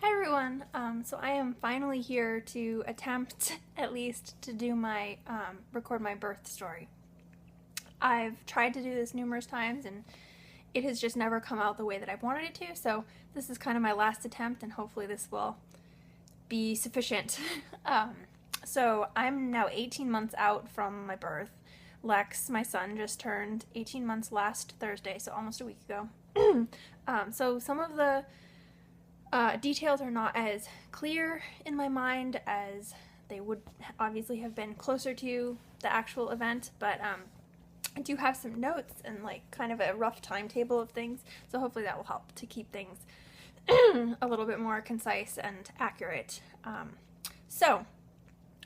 Hi everyone. So I am finally here to attempt, at least, to do my record my birth story. I've tried to do this numerous times, and it has just never come out the way that I've wanted it to. So this is kind of my last attempt, and hopefully this will be sufficient. um, so I'm now 18 months out from my birth. Lex, my son, just turned 18 months last Thursday, so almost a week ago. So some of the details are not as clear in my mind as they would obviously have been closer to the actual event, but I do have some notes and like kind of a rough timetable of things, so hopefully that will help to keep things a little bit more concise and accurate. So,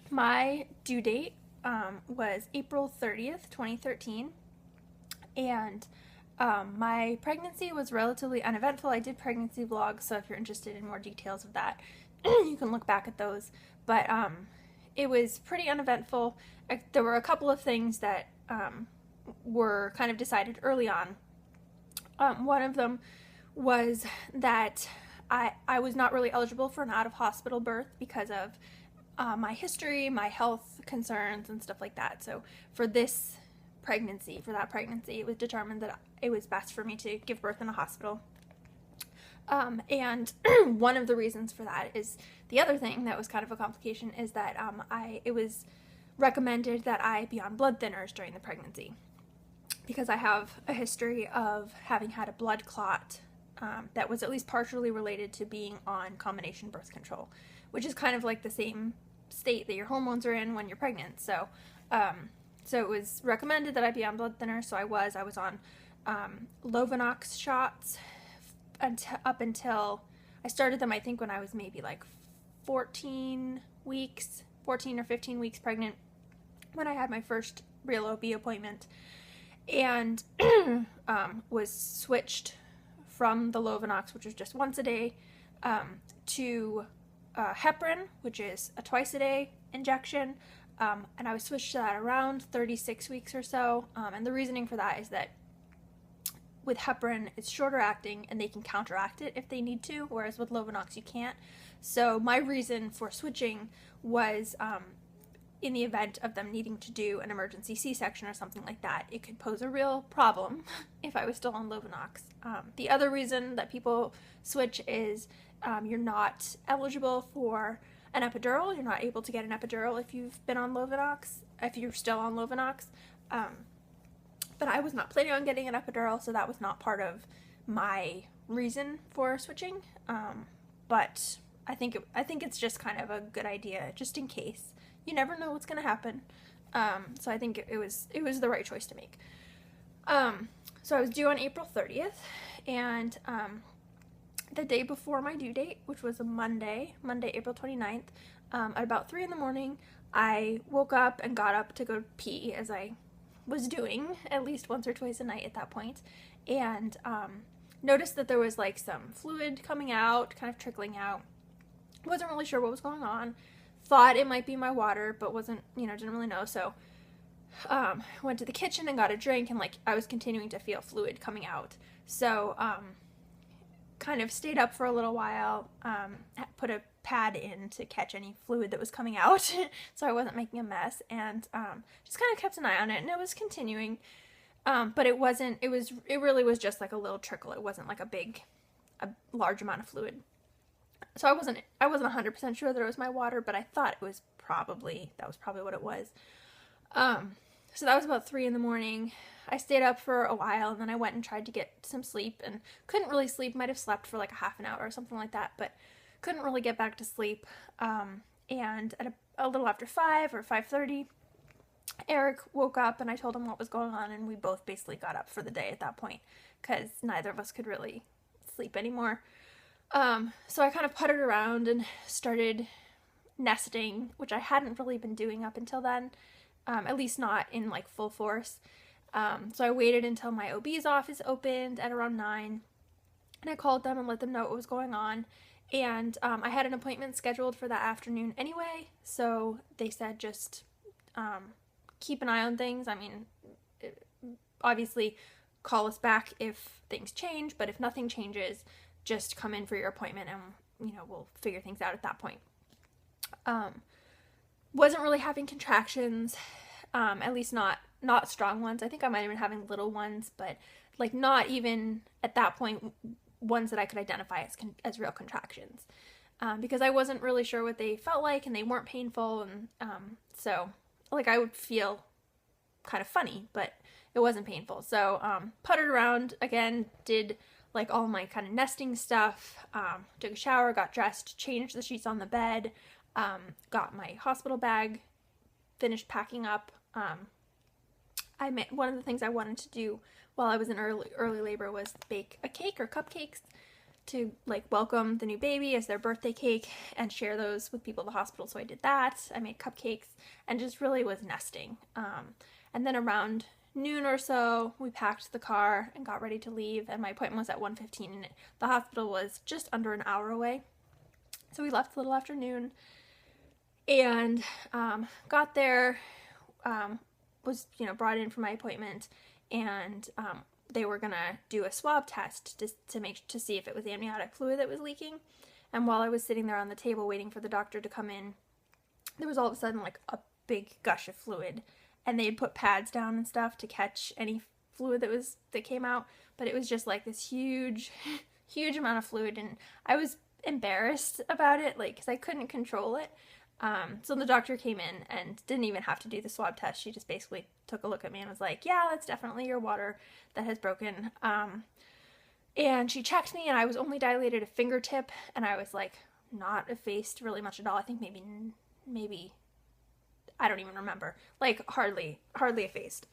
my due date was April 30th, 2013, and my pregnancy was relatively uneventful. I did pregnancy vlogs, so if you're interested in more details of that, you can look back at those. But it was pretty uneventful. There were a couple of things that were kind of decided early on. One of them was that I was not really eligible for an out-of-hospital birth because of my history, my health concerns, and stuff like that. So for that pregnancy, it was determined that it was best for me to give birth in a hospital. And one of the reasons for that is the other thing that was kind of a complication is that it was recommended that I be on blood thinners during the pregnancy because I have a history of having had a blood clot that was at least partially related to being on combination birth control, which is kind of like the same state that your hormones are in when you're pregnant. So it was recommended that I be on blood thinners, so I was on Lovenox shots up until I started them, I think, when I was maybe like 14 or 15 weeks pregnant, when I had my first real OB appointment, and was switched from the Lovenox, which was just once a day, to heparin, which is a twice a day injection. And I was switched to that around 36 weeks or so. And the reasoning for that is that with heparin, it's shorter acting and they can counteract it if they need to, whereas with Lovenox, you can't. So my reason for switching was in the event of them needing to do an emergency C-section or something like that, it could pose a real problem if I was still on Lovenox. The other reason that people switch is you're not eligible for an epidural. You're not able to get an epidural if you've been on Lovenox, if you're still on Lovenox. But I was not planning on getting an epidural, so that was not part of my reason for switching. But I think it's just kind of a good idea, just in case. You never know what's going to happen. So I think it was the right choice to make. So I was due on April 30th, and the day before my due date, which was a Monday, April 29th, at about 3 in the morning, I woke up and got up to go pee, as I was doing at least once or twice a night at that point, and noticed that there was like some fluid coming out, kind of trickling out. Wasn't really sure what was going on. Thought it might be my water, but didn't really know. So went to the kitchen and got a drink, and like I was continuing to feel fluid coming out. So kind of stayed up for a little while, put a pad in to catch any fluid that was coming out so I wasn't making a mess, and just kind of kept an eye on it, and it was continuing, but it really was just like a little trickle. It wasn't like a large amount of fluid. So I wasn't 100% sure that it was my water, but I thought that was probably what it was. So that was about 3 in the morning. I stayed up for a while, and then I went and tried to get some sleep and couldn't really sleep. Might have slept for like a half an hour or something like that, but couldn't really get back to sleep. And at a little after 5 or 5:30, Eric woke up, and I told him what was going on, and we both basically got up for the day at that point because neither of us could really sleep anymore. So I kind of puttered around and started nesting, which I hadn't really been doing up until then, at least not in like full force. So I waited until my OB's office opened at around 9, and I called them and let them know what was going on. And I had an appointment scheduled for that afternoon anyway, so they said just keep an eye on things. I mean, obviously call us back if things change, but if nothing changes, just come in for your appointment we'll figure things out at that point. Wasn't really having contractions, at least not strong ones. I think I might have been having little ones, but like not even at that point ones that I could identify as real contractions, because I wasn't really sure what they felt like, and they weren't painful, and so like I would feel kind of funny, but it wasn't painful. So puttered around again, did like all my kind of nesting stuff, took a shower, got dressed, changed the sheets on the bed, got my hospital bag, finished packing up. One of the things I wanted to do while I was in early labor was bake a cake or cupcakes to like welcome the new baby as their birthday cake and share those with people at the hospital. So I did that. I made cupcakes and just really was nesting. And then around noon or so, we packed the car and got ready to leave, and my appointment was at 1:15, and the hospital was just under an hour away. So we left a little after noon and got there, was brought in for my appointment, and they were gonna do a swab test to see if it was amniotic fluid that was leaking. And while I was sitting there on the table waiting for the doctor to come in, there was all of a sudden like a big gush of fluid, and they had put pads down and stuff to catch any fluid that came out, but it was just like this huge amount of fluid, and I was embarrassed about it, like, because I couldn't control it. So the doctor came in and didn't even have to do the swab test. She just basically took a look at me and was like, yeah, that's definitely your water that has broken. And she checked me, and I was only dilated a fingertip, and I was like not effaced really much at all. I think maybe I don't even remember, like hardly effaced.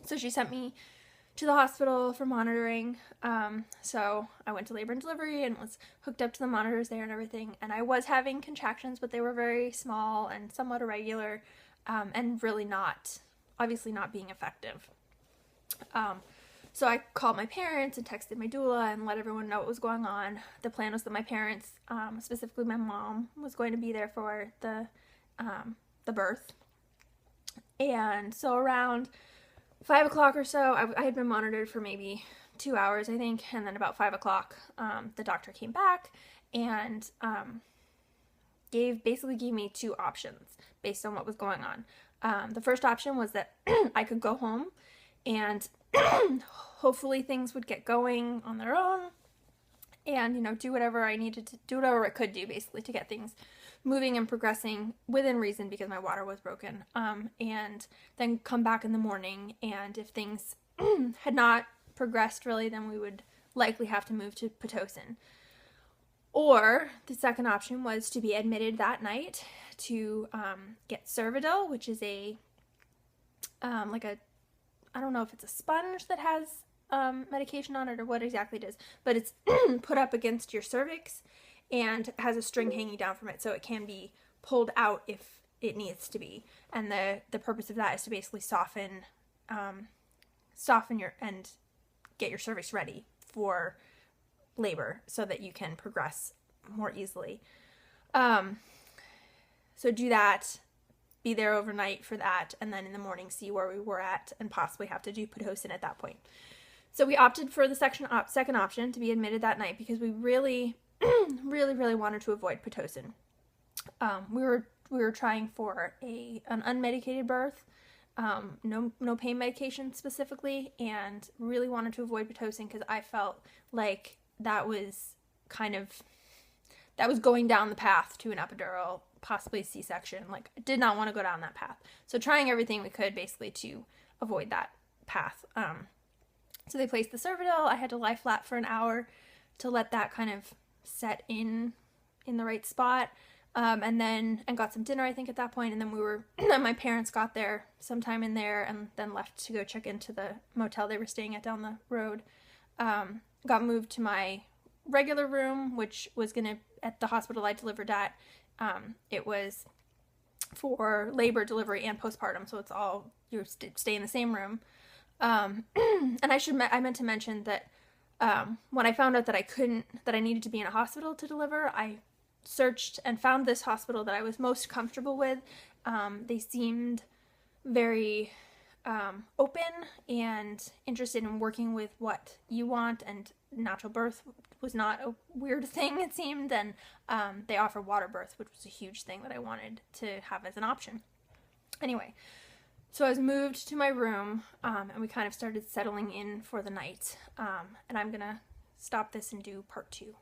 So she sent me to the hospital for monitoring. So I went to labor and delivery and was hooked up to the monitors there and everything. And I was having contractions, but they were very small and somewhat irregular, and really obviously not being effective. So I called my parents and texted my doula and let everyone know what was going on. The plan was that my parents, specifically my mom, was going to be there for the birth. And so around 5 o'clock or so, I had been monitored for maybe 2 hours, I think, and then about 5 o'clock, the doctor came back and basically gave me two options based on what was going on. The first option was that I could go home and hopefully things would get going on their own, and do whatever I needed to do, whatever I could do basically to get things moving and progressing within reason, because my water was broken, and then come back in the morning, and if things had not progressed really, then we would likely have to move to Pitocin. Or the second option was to be admitted that night to get Cervidil, which is I don't know if it's a sponge that has medication on it or what exactly it is, but it's put up against your cervix and has a string hanging down from it, so it can be pulled out if it needs to be. And the purpose of that is to basically soften your and get your cervix ready for labor so that you can progress more easily. So do that, be there overnight for that, and then in the morning see where we were at and possibly have to do Pitocin at that point. So we opted for the second option, to be admitted that night, because we really really wanted to avoid Pitocin. We were trying for an unmedicated birth, no pain medication specifically, and really wanted to avoid Pitocin because I felt like that was going down the path to an epidural, possibly C-section. Like, I did not want to go down that path. So trying everything we could basically to avoid that path. So they placed the Cervidil. I had to lie flat for an hour to let that kind of set in the right spot, and got some dinner, I think, at that point, and then my parents got there sometime in there and then left to go check into the motel they were staying at down the road. Got moved to my regular room, which was at the hospital I delivered at, it was for labor, delivery, and postpartum, so it's all, you stay in the same room. And I meant to mention that when I found out that I needed to be in a hospital to deliver, I searched and found this hospital that I was most comfortable with. They seemed very open and interested in working with what you want, and natural birth was not a weird thing, it seemed, and they offer water birth, which was a huge thing that I wanted to have as an option. Anyway, so I was moved to my room, and we kind of started settling in for the night, and I'm gonna stop this and do part 2.